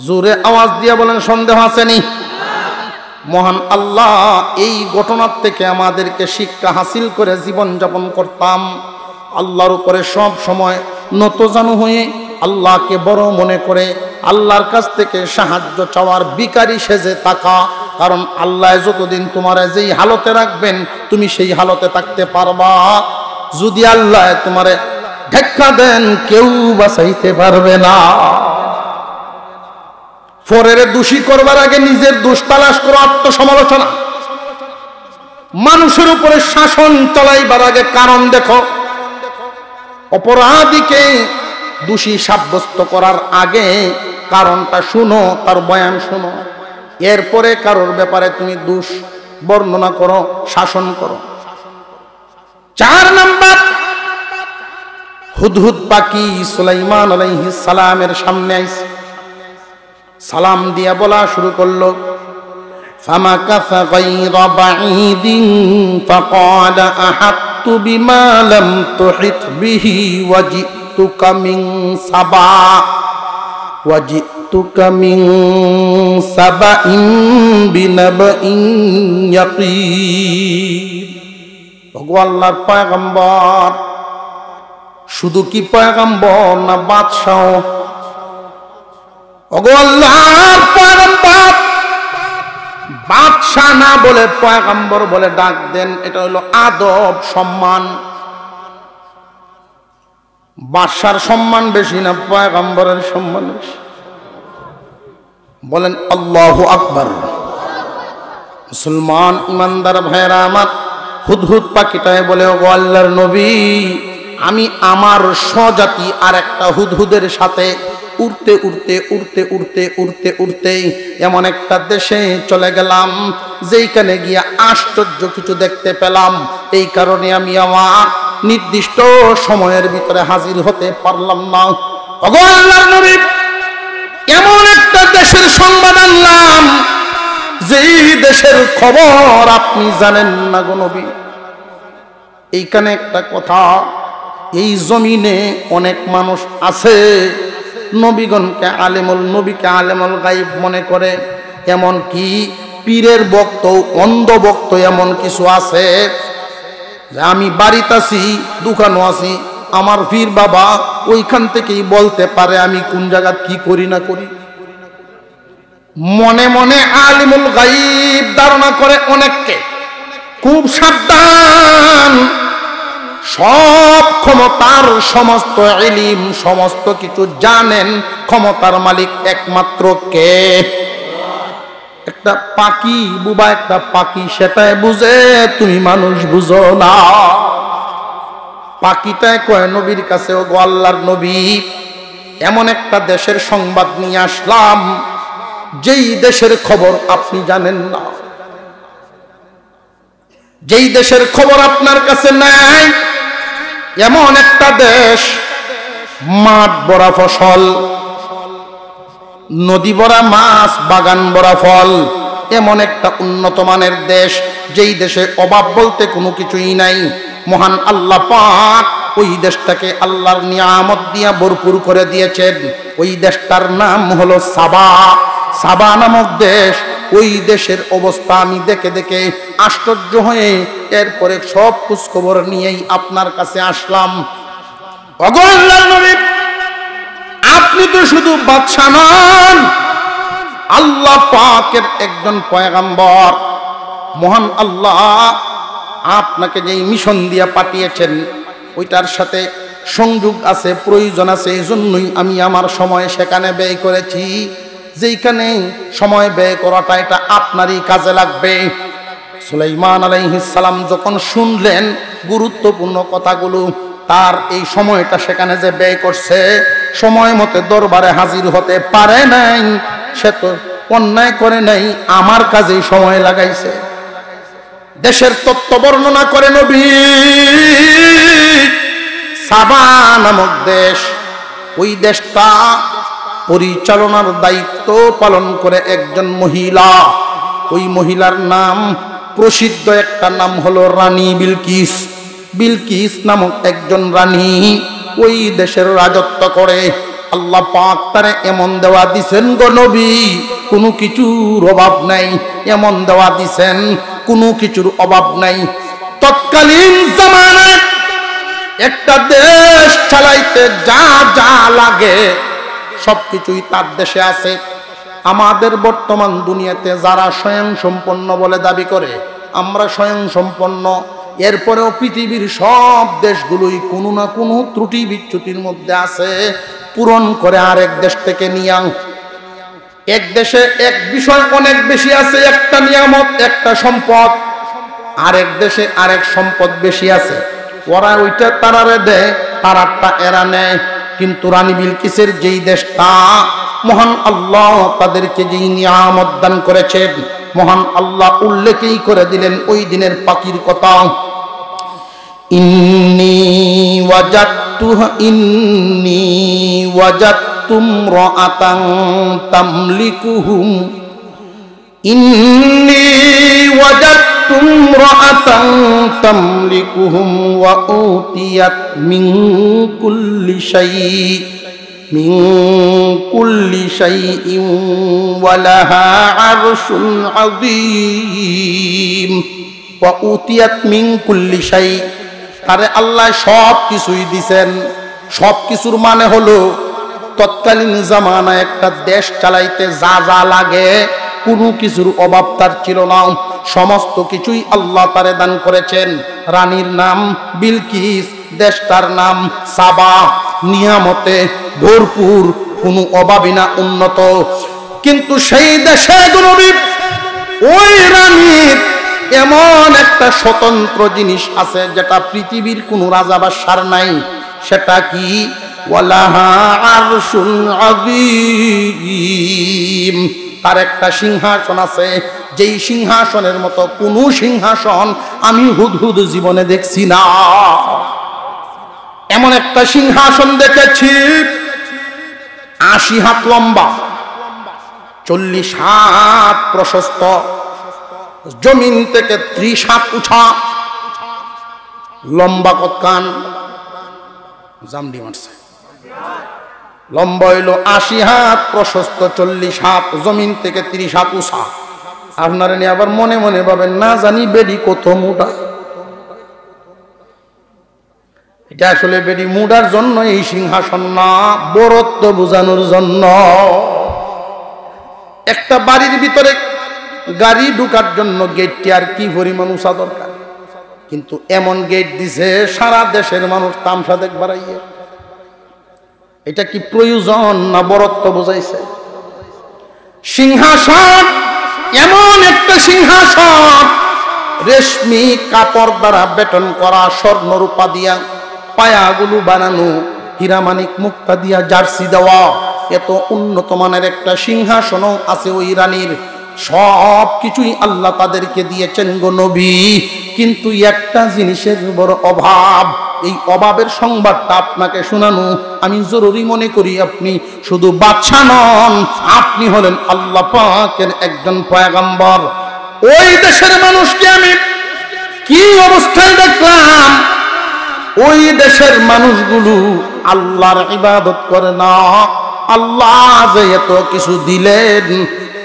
জোরে আওয়াজ দিয়ে বলেন, সন্দেহ আসেনি? মহান আল্লাহ এই ঘটনার থেকে আমাদেরকে শিক্ষা হাসিল করে জীবন যাপন করতাম। আল্লাহর উপরে সব সময় নতজানু হয়ে আল্লাহকে বড় মনে করে আল্লাহর কাছ থেকে সাহায্য চাওয়ার ভিখারি সেজে থাকা। কারণ আল্লাহ যতদিন তোমার যেই হালতে রাখবেন তুমি সেই হালতে থাকতে পারবা। যদি আল্লাহ তোমারে ধাক্কা দেন কেউ বাঁচাইতে পারবে না। পরের দোষী করবার আগে নিজের দোষ তালাশ করো, আত্মসমালোচনা। মানুষের উপরে শাসন চালাইবার আগে কারণ দেখো। অপরাধীকে দোষী সাব্যস্ত করার আগে কারণটা শুনো, তার বয়ান শুনো। এরপরে কারোর ব্যাপারে তুমি দোষ বর্ণনা করো, শাসন করো। 4 নাম্বার, হুদহুদ পাখি সুলাইমান আলাইহিস সালামের সামনে আইছে। সালাম দিয়া বলা শুরু করলো, ফামাকাসা গায়রা বাঈদিন ফাকালা আহাত্তু বিমা লাম তুহিত বিহি ওয়াজিতুকা মিন সাবাইন বিনাবাইন ইয়াকিন। ভগবান আল্লাহর পয়গম্বর, শুধু কি পয়গম্বর না বাদশাহ? ওগো আল্লাহর পয়গম্বর, বাদশাহ না বলে পয়গম্বর বলে ডাক দেন। এটা হলো আদব, সম্মান। বাদশার সম্মান বেশি না পয়গম্বরের সম্মান বেশি? বলেন আল্লাহু আকবার। মুসলমান ইমানদার ভাইরা আমার, হুদহুদ পাখিটায় বলে, ওগো আল্লাহর নবী, আমি আমার স্বজাতি আর একটা হুদহুদের সাথে উড়তে উড়তে উড়তে উড়তে উড়তে উড়তে এমন একটা দেশে চলে গেলাম যেইখানে গিয়া আশ্চর্য কিছু দেখতে পেলাম। এই কারণে আমি আমার নির্দিষ্ট সময়ের ভিতরে হাজির হতে পারলাম না। ওগো আল্লাহর নবী, এমন একটা দেশের সংবাদ আনলাম যেই দেশের খবর আপনি জানেন না গো নবী। এইখানে একটা কথা, এই জমিনে অনেক মানুষ আছে নবীগণকে নবীকে আলেমুল গায়ব মনে করে। এমন কি পীরের ভক্ত, অন্ধ ভক্ত এমন কিছু আছে যে আমি বাড়িতে আছি, দোকানও আছি, আমার পীর বাবা ওইখান থেকেই বলতে পারে আমি কোন জায়গা কি করি না করি। মনে মনে আলিমুল গায়ব ধারণা করে অনেককে। খুব সাবধান। সব ক্ষমতার, সমস্ত ইলম, সমস্ত কিছু জানেন ক্ষমতার মালিক একমাত্র কে? একটা পাখি, বুবা একটা পাখি সেটাই বুঝে, তুমি মানুষ বুঝো না। পাখিটাই কয় নবীর কাছে, ওগো আল্লাহর নবী, এমন একটা দেশের সংবাদ নিয়ে আসলাম যেই দেশের খবর আপনি জানেন না, যেই দেশের খবর আপনার কাছে নাই। এমন একটা দেশ, মাঠ ভরা ফসল, নদী ভরা মাছ, বাগান ভরা ফল, এমন একটা উন্নত মানের দেশ যেই দেশে অভাব বলতে কোনো কিছুই নাই। মহান আল্লাহ পাক ওই দেশটাকে আল্লাহর নিয়ামত দিয়া ভরপুর করে দিয়েছেন। ওই দেশটার নাম হলো সাবা। সাবা নামক দেশ। ওই দেশের অবস্থা আমি দেখে দেখে আশ্চর্য হয়ে এরপরে সব খোঁজখবর নিয়েই আপনার কাছে আসলাম। ওগো আল্লাহর নবী, আপনি তো শুধু বাদশা নন, আল্লাহ পাকের একজন পয়গম্বর। মহান আল্লাহ আপনাকে যেই মিশন দিয়া পাঠিয়েছেন ওইটার সাথে সংযোগ আছে, প্রয়োজন আছে। এই জন্যই আমি আমার সময় সেখানে ব্যয় করেছি। যেইখানে সময় ব্যয় করাটা এটা আপনারই কাজে লাগবে। সুলাইমান আলাইহিস সালাম যখন শুনলেন গুরুত্বপূর্ণ কথাগুলো, তার এই সময়টা সেখানে যে ব্যয় করছে, সময় মতো দরবারে হাজির হতে পারে নাই, সে তো অন্যায় করে নাই, আমার কাজেই সময় লাগাইছে। দেশের তত্ত্ব বর্ণনা করে নবী, সাবা নামক দেশ। ওই দেশটা পরিচালনার দায়িত্ব পালন করে একজন মহিলা। ওই মহিলার নাম, প্রসিদ্ধ একটা নাম হলো রানী বিলকিস। বিলকিস নামক একজন রানী ওই দেশের রাজত্ব করে। আল্লাহ পাক তারে এমন দেওয়া দিছেন গো নবী, কোনো কিছুর অভাব নাই। এমন দেওয়া দিছেন, কোনো কিছুর অভাব নাই। তৎকালীন জামানায় একটা দেশ চালাইতে যা যা লাগে সবকিছুই তার দেশে আছে। আমাদের বর্তমান দুনিয়াতে যারা স্বয়ং সম্পন্ন বলে দাবি করে, আমরা স্বয়ং সম্পন্ন, এরপরেও পৃথিবীর সব দেশগুলোই কোনো না কোনো ত্রুটি বিচ্যুতির মধ্যে আছে, পূরণ করে আরেক দেশ থেকে নিয়ে। এক দেশে এক বিষয় অনেক বেশি আছে, একটা নিয়ামত, একটা সম্পদ, আরেক দেশে আরেক সম্পদ বেশি আছে, ওরা ওইটা তারারে দেয়, তারারটা এরা নেয়। কিন্তু রানী বিলকিসের যেই দেশটা, মহান আল্লাহ তাদেরকে যেই নিয়ামত দান করেছেন, মহান আল্লাহ উল্লেখই করে দিলেন ওই দিনের পাখির কথা। ইন্নী ওয়াজাদতুম রাআতান তামলিকুহুম ইন্নী ওয়াজাদতুম রাআতান তামলিকুহুম ওয়া উতিয়াত মিন কুল্লি শাইইন ওয়া লাহা আরশুন আযীম। ওয়া উতিয়াত মিন কুল্লি শাই, তারে আল্লাহ সব কিছুই দিছেন। সব কিছুর মানে হলো তৎকালীন জামানায় একটা দেশ চালাইতে যা যা লাগে কোনো কিছুর অভাব তার ছিল না। সমস্ত কিছুই আল্লাহ তারে দান করেছেন। রানীর নাম বিলকিস, দেশটার নাম সাবা, নিয়ামতে ভরপুর, কোনো অভাবই না, উন্নত। কিন্তু সেই দেশে নবী, ওই রানীর এমন একটা স্বতন্ত্র জিনিস আছে যেটা পৃথিবীর কোনো রাজা বাদশার নাই। সেটা কি? ওয়ালাহা আরশুন আযীম, তার একটা সিংহাসন আছে, যেই সিংহাসনের মতো কোনো সিংহাসন আমি হুদহুদ জীবনে দেখছি না। এমন একটা সিংহাসন দেখেছি ৮০ হাত লম্বা, ৪০ হাত প্রশস্ত, জমিন থেকে ৩০ হাত উঁচা, লম্বা কতখান জামডি মারছে, লম্বা হইল ৮০ হাত, প্রশস্ত ৪০ হাত, জমিন থেকে ৩০ হাত উঁচা। আপনারা নিয়ে আবার মনে মনে ভাবেন না জানি বেডি কত মোটা। এটা আসলে বেডি মুডার জন্য এই সিংহাসন না, বরত্ব বোঝানোর জন্য। একটা বাড়ির ভিতরে গাড়ি ঢুকার জন্য গেটটি আর কি পরিমাণ উঁচা দরকার, কিন্তু এমন গেট দিছে সারা দেশের মানুষ তামসা দেখবার আইয়ে। এটা কি প্রয়োজন না বরত্ব বোঝাইছে? সিংহাসন এমন একটা সিংহাসন, রেশমি কাপড় দ্বারা বেটন করা, স্বর্ণ রূপা দিয়া পায়াগুলো বানানো, হীরামানিক মুক্তা দিয়া জার্সি দেওয়া, এত উন্নত মানের একটা সিংহাসনও আছে ওই রানীর। সব কিছুই আল্লাহ তাদেরকে দিয়েছেন গো নবী, কিন্তু একটা জিনিসের বড় অভাব। এই অভাবের সংবাদটা আপনাকে শোনানো আমি জরুরি মনে করি। আপনি শুধু বাদশা নন, আপনি হলেন আল্লাহ পাকের একজন পয়গম্বর। ওই দেশের মানুষকে আমি কি অবস্থায় দেখলাম, ওই দেশের মানুষগুলো আল্লাহর ইবাদত করে না। আল্লাহ যে এত কিছু দিলেন,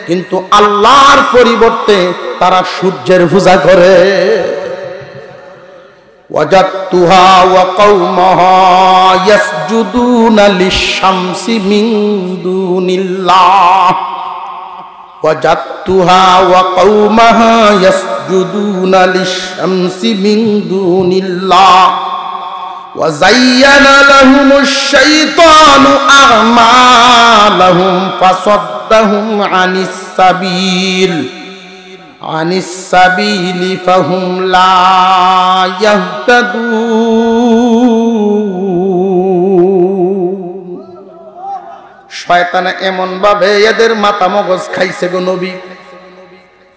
কিন্তু আল্লাহর পরিবর্তে তারা সূর্যের পূজা করে। ওয়াজাদতুহা ওয়া কওমাহা ইয়াসজুদুনা লিশ-শামসি মিন দুনিল্লাহ। ওয়াজাদতুহা ওয়া কওমাহা ইয়াসজুদুনা লিশ-শামসি মিন দুনিল্লাহ। وزين لهم الشيطان أعمالهم فصدهم عن السبيل فهم لا يهتدون। শয়তানে এমন ভাবে এদের মাথা মগজ খাইছে গো নবী।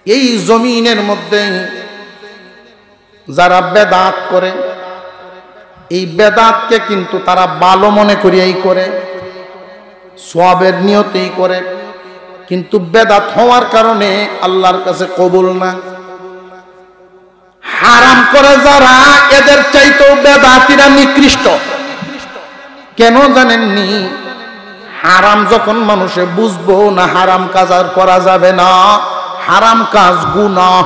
এই জমিনের মধ্যে যারা বেদাত করে, এই বেদাতকে কিন্তু তারা ভালো মনে করিয়াই করে, সওয়াবের নিয়তেই করে, কিন্তু বেদাত হওয়ার কারণে আল্লাহর কাছে কবুল না। হারাম করে যারা, এদের চাইতেও বেদাতিরা নিকৃষ্ট। কেন জানেননি? হারাম যখন মানুষে বুঝবো না হারাম কাজ আর করা যাবে না, হারাম কাজ গুনাহ,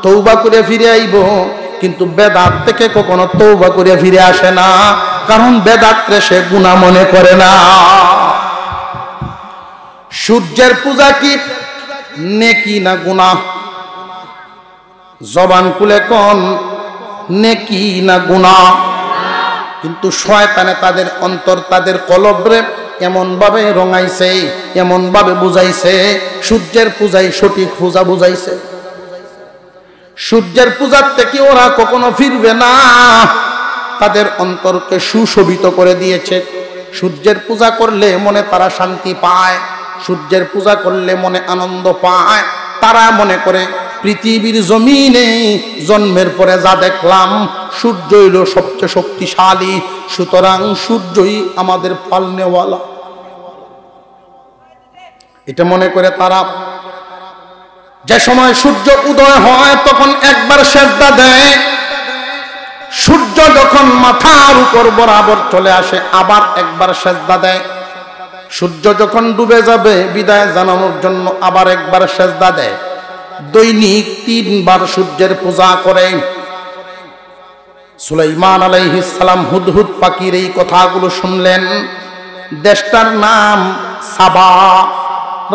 তওবা করে ফিরে আইব, কিন্তু বেদাত থেকে কখনো তওবা করে ফিরে আসে না, কারণ বেদাতরে সে গুনাহ মনে করে না। সূর্যের পূজা কি নেকি না গুনাহ? জবান খুলে কোন নেকি না গুনাহ? কিন্তু শয়তানে তাদের অন্তর, তাদের কলবরে এমন ভাবে রঙাইছে, এমন ভাবে বুঝাইছে, সূর্যের পূজাই সঠিক পূজা বুঝাইছে। সূর্যের পূজার থেকে ওরা কখনো ফিরবে না, তাদের অন্তরকে সুশোভিত করে দিয়েছে। সূর্যের পূজা করলে মনে তারা শান্তি পায়, সূর্যের পূজা করলে মনে আনন্দ পায়। তারা মনে করে পৃথিবীর জমিনে জন্মের পরে যা দেখলাম, সূর্য হইল সবচেয়ে শক্তিশালী, সুতরাং সূর্যই আমাদের পালনেওয়ালা। এটা মনে করে তারা যে সময় সূর্য উদয় হয় তখন একবার সেজদা দেয়, সূর্য যখন মাথার উপর বরাবর চলে আসে আবার একবার সেজদা দেয়, সূর্য যখন ডুবে যাবে বিদায় জানানোর জন্য আবার একবার সেজদা দেয়। দৈনিক 3 বার সূর্যের পূজা করে। সুলাইমান আলাইহিস সালাম হুদহুদ পাখির এই কথাগুলো শুনলেন। দেশটার নাম সাবা,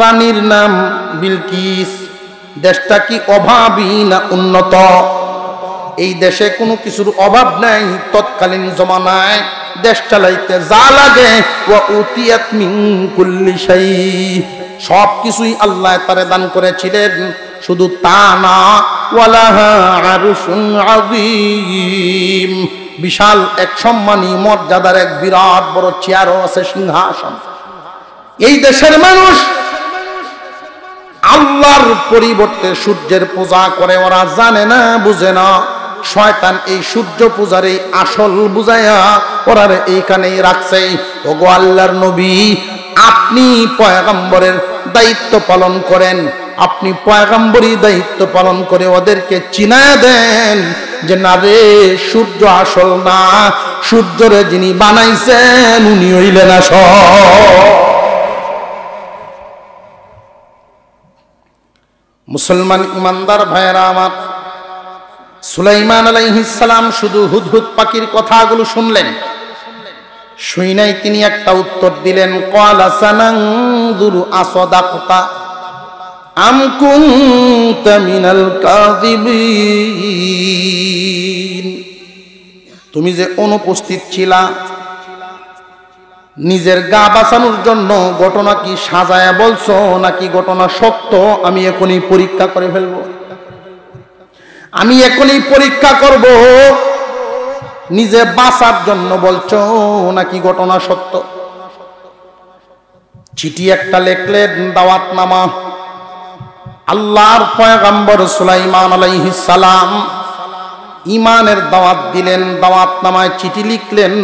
রানীর নাম বিলকিস। দেশটা কি অভাবী না উন্নত? এই দেশে কোনো কিছুর অভাব নাই। তৎকালীন জমানায় দেশ চালাইতে যা লাগে, ওয়া উতিয়াত মিন কুল্লি শাই, সব কিছুই আল্লাহ তারে দান করেছিলেন। শুধু তা না, ওয়ালাহা আরশুন আযীম, বিশাল এক সম্মানী মর্যাদার এক বিরাট বড় চেয়ারও আছে, সিংহাসন। এই দেশের মানুষ আল্লাহর পরিবর্তে সূর্যের পূজা করে। ওরা জানে না, বুঝে না। শয়তান এই সূর্য পূজার এই আসল বুঝাইয়া ওরা এইখানেই রাখছে। ওগো আল্লাহর নবী, আপনি পয়গম্বরের দায়িত্ব পালন করেন, আপনি পয়গম্বরী দায়িত্ব পালন করে ওদেরকে চিনায় দেন যে না রে, সূর্য আসল না, সূর্যরে যিনি বানাইছেন উনি হইলেন আসল। মুসলমান ইমানদার ভাইয়েরা আমার, সুলাইমান আলাইহিস সালাম শুধু হুদহুদ পাখির কথাগুলো শুনলেন, শুই নাই তিনি একটা উত্তর দিলেন। ক্বালা সানানজুরু আসাদাকতা আম কুনতা মিনাল কাযিবিন, তুমি যে অনুপস্থিত ছিলা, নিজের গা বাঁচানোর জন্য ঘটনা কি সাজায়া বলছো নাকি ঘটনা সত্য? আমি এখনই পরীক্ষা করে ফেলবো, আমি এখনই পরীক্ষা করব, নিজে বাঁচার জন্য বলছো নাকি ঘটনা সত্য। চিঠি একটা লিখলেন, দাওয়াতনামা। আল্লাহর পয়গম্বর সুলাইমান আলাইহিস সালাম ঈমানের দাওয়াত দিলেন, দাওয়াতনামায় চিঠি লিখলেন।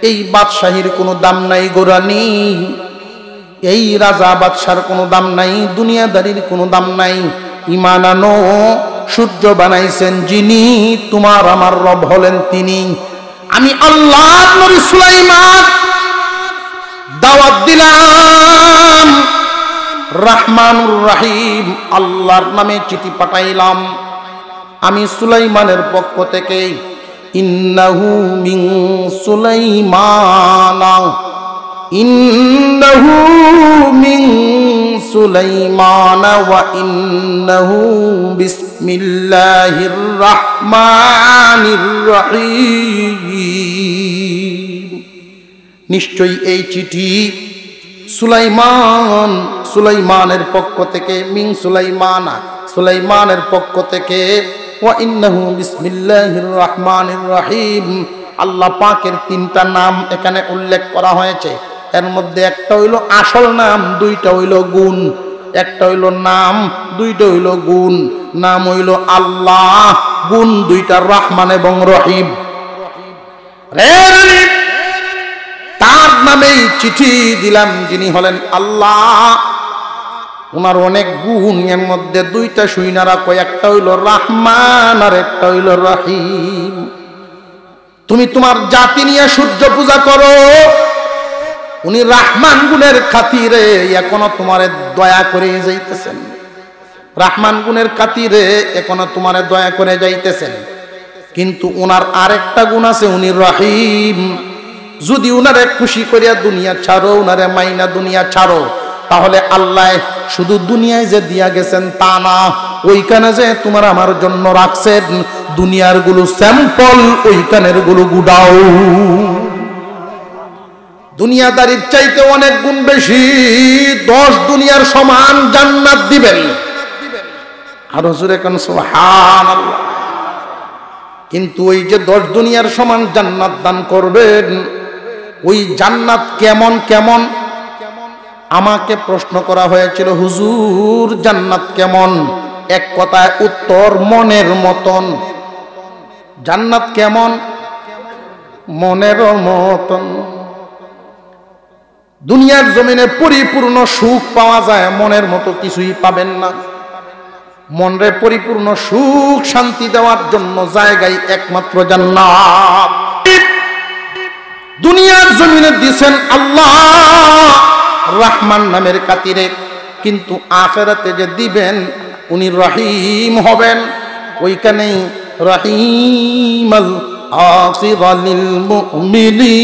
এই বাদশাহীর কোনো দাম নাই, গোরানি এই রাজা বাদশার কোনো দাম নাই, দুনিয়াদারির কোনো দাম নাই। ঈমান আনো, সূর্য বানাইছেন যিনি, তোমার আমার রব হলেন তিনি। আমি আল্লাহর নবী সুলাইমান দাওয়াত দিলাম, রহমানুর রহিম আল্লাহর নামে চিঠি পাঠাইলাম। আমি সুলাইমানের পক্ষ থেকে, ইন্নাহু মিন সুলাইমানা, ইন্নাহু মিন সুলাইমানা ওয়া ইন্নাহু বিসমিল্লাহির রহমানির রহিম। নিশ্চয়ই এই চিঠি সুলাইমানের পক্ষ থেকে, মিন সুলাইমানা সুলাইমানের পক্ষ থেকে, ওয়া ইন্নাহু বিসমিল্লাহির রহমানির রহিম। আল্লাহ পাকের 3টা নাম এখানে উল্লেখ করা হয়েছে। এর মধ্যে একটা হইল আসল নাম, 2টা হইল গুণ। একটা হইল নাম, 2টা হইল গুণ। নাম হইল আল্লাহ, গুণ 2টা রহমান এবং রহিম। তার নামেই চিঠি দিলাম, যিনি হলেন আল্লাহ। ওনার অনেক গুণ, এর মধ্যে দুইটা শুইনারা কয়, একটা হইল রহমান আর একটা হইল রহিম। তুমি তোমার জাতি নিয়ে সূর্য পূজা করো, উনি রহমান গুণের খাতিরে এখনো তোমারে দয়া করে যাইতেছেন। রহমান গুণের খাতিরে এখনো তোমারে দয়া করে যাইতেছেন। কিন্তু উনার আরেকটা গুণ আছে, উনি রহিম। যদি উনারে খুশি করিয়া দুনিয়া ছাড়ো, উনারে মাইনা দুনিয়া ছাড়ো, তাহলে আল্লাহ শুধু দুনিয়ায় যে দিয়া গেছেন তা না, ওইখানে যে তোমার আমার জন্য রাখছেন দুনিয়ার গুলো স্যাম্পল, ওইখানের গুলো গুডাও। দুনিয়াদারির চাইতে অনেক গুণ বেশি, 10 দুনিয়ার সমান জান্নাত দিবেন। আর হুজুর এখন সুবহানাল্লাহ। কিন্তু ওই যে 10 দুনিয়ার সমান জান্নাত দান করবেন, ওই জান্নাত কেমন কেমন? আমাকে প্রশ্ন করা হয়েছিল, হুজুর জান্নাত কেমন? এক কথায় উত্তর, মনের মতন। জান্নাত কেমন? মনের মতন। দুনিয়ার জমিনে পরিপূর্ণ সুখ পাওয়া যায়, মনের মতো কিছুই পাবেন না। মনরে পরিপূর্ণ সুখ শান্তি দেওয়ার জন্য জায়গায় একমাত্র জান্নাত। দুনিয়ার জমিনে দিছেন আল্লাহ রহমান নামের খাতিরে, কিন্তু আখিরাতে যে দিবেন উনি রহিম হবেন। ওইখানেই রহিমাল আখিরালিল মুমিনিন,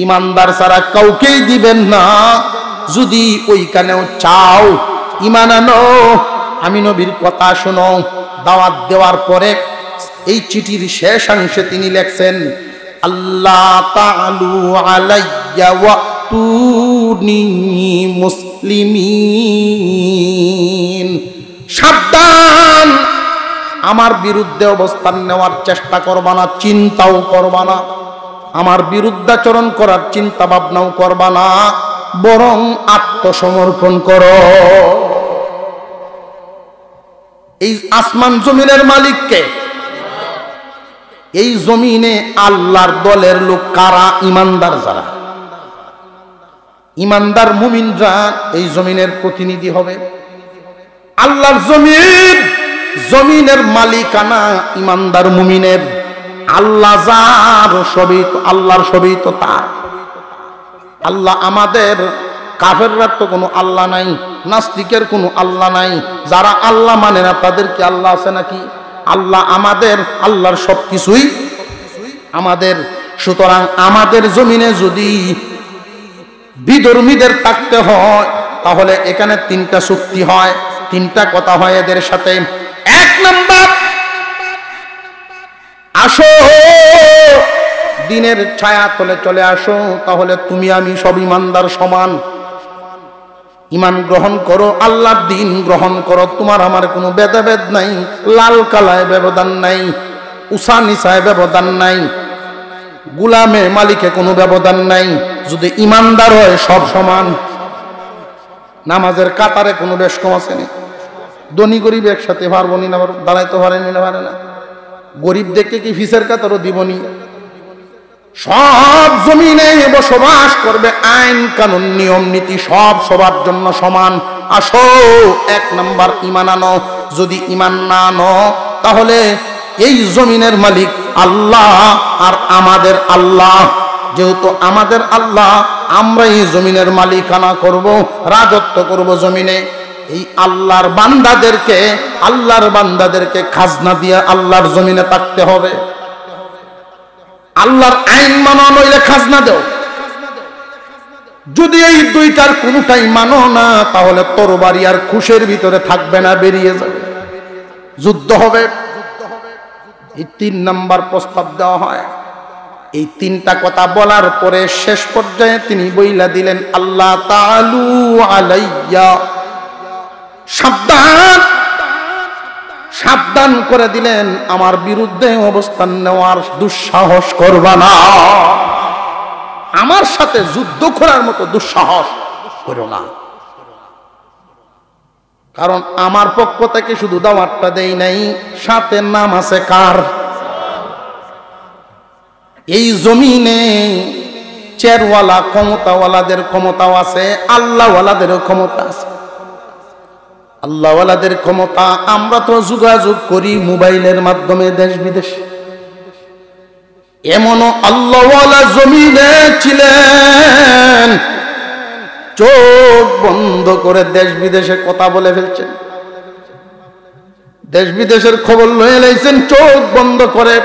ইমানদার ছাড়া কাউকেই দিবেন না। যদি ওইখানেও চাও ইমান আনো, আমি নবীর কথা শোনো। দাওয়াত দেওয়ার পরে এই চিঠির শেষাংশে তিনি লেখছেন, আল্লাহ তাআলু আলাইয়া ওয়াতুনি মুসলিমিন। সাবধান, আমার বিরুদ্ধে অবস্থান নেওয়ার চেষ্টা করবা না, চিন্তাও করবা না। আমার বিরুদ্ধাচরণ করার চিন্তা ভাবনাও করবা না, বরং আত্মসমর্পণ করো। এই আসমান জমিনের মালিককে, এই জমিনে আল্লাহর দলের লোক কারা? ইমানদার যারা, ইমানদার মুমিনরা এই জমিনের প্রতিনিধি হবে। আল্লাহর জমিন, জমিনের মালিকানা ইমানদার মুমিনের। আল্লাহ যার, সবই তো আল্লাহর, সবই তো তার। আল্লাহ আমাদের, কাফেররা তো কোনো আল্লাহ নাই, নাস্তিকের কোনো আল্লাহ নাই। যারা আল্লাহ মানে না তাদের কি আল্লাহ আছে নাকি? আল্লাহ আমাদের, আল্লাহর সবকিছুই আমাদের। সুতরাং আমাদের জমিনে যদি বিধর্মীদের থাকতে হয়, তাহলে এখানে 3টা চুক্তি হয়, 3টা কথা হয় এদের সাথে। 1 নাম্বার, আসো দিনের ছায়া তলে চলে আসো, তাহলে তুমি আমি সব ইমানদার সমান। ইমান গ্রহণ করো, আল্লাহর দিন গ্রহণ করো, তোমার আমার কোনো ভেদাভেদ নাই, লাল কালায় ব্যবধান নাই, উষা নিশায় ব্যবধান নাই, গুলামে মালিকে কোনো ব্যবধান নাই। যদি ইমানদার হয় সব সমান। নামাজের কাতারে কোনো বেশ কম আছে না। ধনী গরিব একসাথে পারবো নি, না দাঁড়াইতে পারেনি, না পারে না। গরিব দেখে কি ফিসের কাতারও দিবনি। সব জমিনে বসবাস করবে, আইন কানুন নিয়ম নীতি সব সবার জন্য সমান। আসো 1 নাম্বার ইমান আনো। যদি ইমান না আনো, তাহলে এই জমিনের মালিক আল্লাহ আর আমাদের আল্লাহ। যেহেতু আমাদের আল্লাহ, আমরা এই জমিনের মালিকানা করব, রাজত্ব করব জমিনে। এই আল্লাহর বান্দাদেরকে খাজনা দিয়ে আল্লাহর জমিনে থাকতে হবে। আল্লাহর আইন মানো, নইলে খাজনা দাও। যদি এই 2টার কোনটাই মানো না, তাহলে তরবারি আর খুশের ভিতরে থাকবে না, বেরিয়ে যাবে, যুদ্ধ হবে। এই 3 নাম্বার প্রস্তাব দেওয়া হয়। এই 3টা কথা বলার পরে শেষ পর্যায়ে তিনি বইলা দিলেন, আল্লাহ তাআলু আলাইয়া, সাবধান, সাবধান করে দিলেন, আমার বিরুদ্ধে অবস্থান নেওয়ার দুঃসাহস করবা না, আমার সাথে যুদ্ধ করার মতো দুঃসাহস করো না। কারণ আমার পক্ষ থেকে শুধু দাওয়াতটা দেই নাই, সাথে নাম আছে কার? এই জমিনে চেয়ারওয়ালা ক্ষমতাওয়ালাদের ক্ষমতাও আছে, আল্লাহওয়ালাদেরও ক্ষমতা আছে। আল্লাহওয়ালাদের ক্ষমতা, আমরা তো যোগাযোগ করি মোবাইলের মাধ্যমে দেশ বিদেশে। এমনও আল্লাহওয়ালা জমিনে ছিলেন, চোখ বন্ধ করে দেশ বিদেশে কথা বলে ফেলছেন, দেশ বিদেশের খবর লয়ে লাইছেন চোখ বন্ধ করে।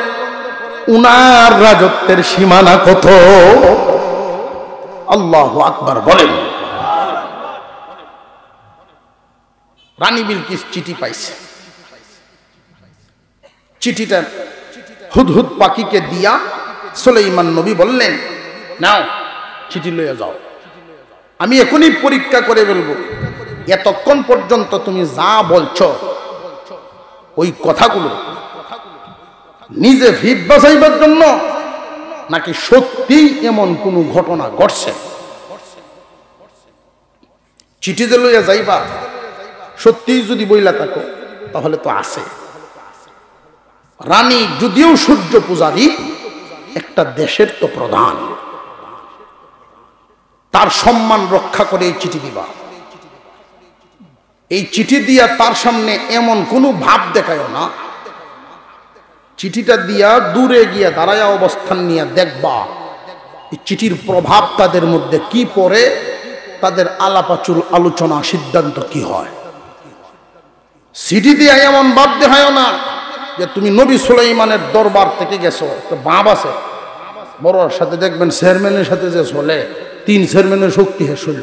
উনার রাজত্বের সীমানা কত! আল্লাহু আকবার বলেন। রানী বিলকিস চিঠি পাইছে, চিঠিটা হুদহুদ পাখিকে দিয়া সুলাইমান নবী বললেন, নাও চিঠি লইয়া যাও, আমি এখনই পরীক্ষা করে বলবো এতক্ষণ পর্যন্ত তুমি যা বলছো ওই কথাগুলো নিজে ভিত বাঁচাইবার জন্য নাকি সত্যি এমন কোন ঘটনা ঘটছে। চিঠি যে লইয়া যাইবা সত্যি যদি বইলা থাকো তাহলে তো আছে। রানী যদিও সূর্য পূজারী, একটা দেশের তো প্রধান, তার সম্মান রক্ষা করে এই চিঠি দিবা। এই চিঠি দিয়া তার সামনে এমন কোনো ভাব দেখায় না, চিঠিটা দিয়া দূরে গিয়া দাঁড়ায়া অবস্থান নিয়ে দেখবা এই চিঠির প্রভাব তাদের মধ্যে কি পড়ে, তাদের আলাপাচুল আলোচনা সিদ্ধান্ত কি হয়। চিঠি দিয়া এমন ভাব দেখায় না যে তুমি নবী সুলাইমানের দরবার থেকে গেছো। একটা বাপ আছে বড়োর সাথে, দেখবেন চেয়ারম্যানের সাথে যে চলে 3 চেয়ারম্যানের শক্তি হে শৈল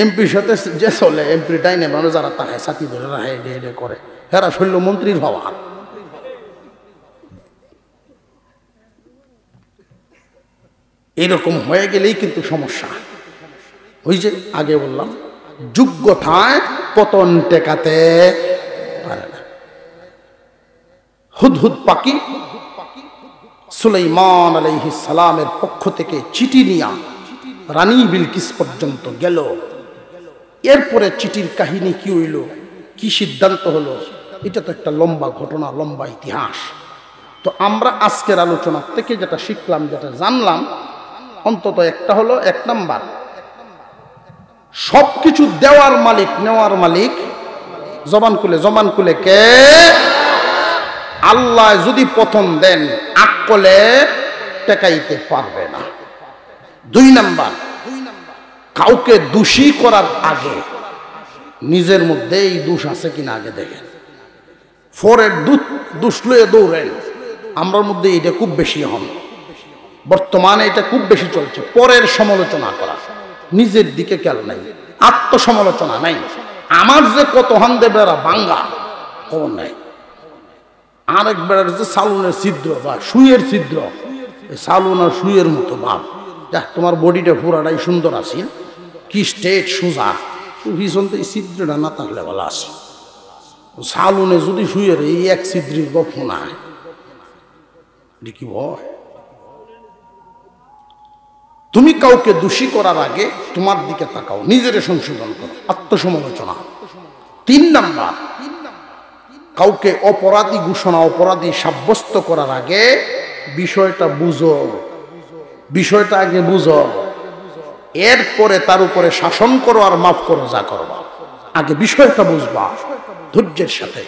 এমপির সাথে যে চলে, এমপি টাইনে মানুষ যারা তাকে সাথী ধরে রাখে এডে করে, হেরা শৈল মন্ত্রীর ভাবা। এরকম হয়ে গেলেই কিন্তু সমস্যা। ওই যে আগে বললাম, যোগ্যতায় পতন টেকাতে পারে না। হুদহুদ পাখি সুলাইমান আলাইহিস সালামের পক্ষ থেকে চিঠি নিয়া রানী বিলকিস পর্যন্ত গেল। এরপরে চিঠির কাহিনী কি হইল, কি সিদ্ধান্ত হলো, এটা তো একটা লম্বা ঘটনা, লম্বা ইতিহাস। তো আমরা আজকের আলোচনা থেকে যেটা শিখলাম, যেটা জানলাম, অন্তত একটা হলো, 1 নাম্বার, সবকিছু দেওয়ার মালিক নেওয়ার মালিক জবান খুলে কে? আল্লাহ যদি পতন দেন আকলে টেকাইতে পারবে না। 2 নাম্বার, কাউকে দোষী করার আগে নিজের মধ্যে এই দোষ আছে কিনা আগে দেখেন। ফরের দোষ লয়ে দৌড়েন, আমরার মধ্যে এটা খুব বেশি হন, বর্তমানে এটা খুব বেশি চলছে। পরের সমালোচনা করা, নিজের দিকে খেয়াল নাই, আত্মসমালোচনা নাই। আমার যে কত হান্দে বেড়া বাঙ্গা খবর নাই, আরেক বেড়ার যে সালুনের ছিদ্র বা সুইয়ের ছিদ্র, সালুন আর সুইয়ের মতো ভাব। দেখ তোমার বডিটা পুরাটাই সুন্দর আছে, কি স্টেট সোজা, ভীষণ তো এই ছিদ্রটা না থাকলে ভালো আছে। সালুনে যদি শুয়ের এই এক ছিদ্রির গপ নাই, কি ভয়। তুমি কাউকে দোষী করার আগে তোমার দিকে তাকাও, নিজের সংশোধন করো, আত্মসমালোচনা। 3 নাম্বার, কাউকে অপরাধী ঘোষণা, অপরাধী সাব্যস্ত করার আগে বিষয়টা বুঝো, বিষয়টা আগে বুঝো, এরপরে তার উপরে শাসন করো আর মাফ করো যা করবা। আগে বিষয়টা বুঝবা ধৈর্যের সাথে।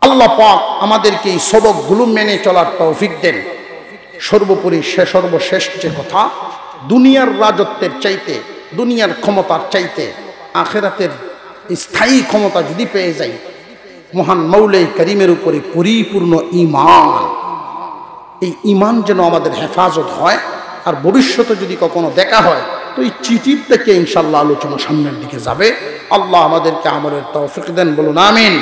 আল্লাহ পাক আমাদেরকে এই সবকগুলো মেনে চলার তৌফিক দেন। সর্বোপরি সর্বশেষ যে কথা, দুনিয়ার রাজত্বের চাইতে, দুনিয়ার ক্ষমতার চাইতে আখিরাতের স্থায়ী ক্ষমতা যদি পেয়ে যাই, মহান মৌলাই করিমের উপরে পরিপূর্ণ ঈমান, এই ঈমান যেন আমাদের হেফাজত হয়। আর ভবিষ্যতে যদি কখনো দেখা হয় তো এই চিঠির থেকে ইনশাআল্লাহ আলোচনা সামনের দিকে যাবে। আল্লাহ আমাদেরকে আমলের তৌফিক দেন, বলুন আমিন।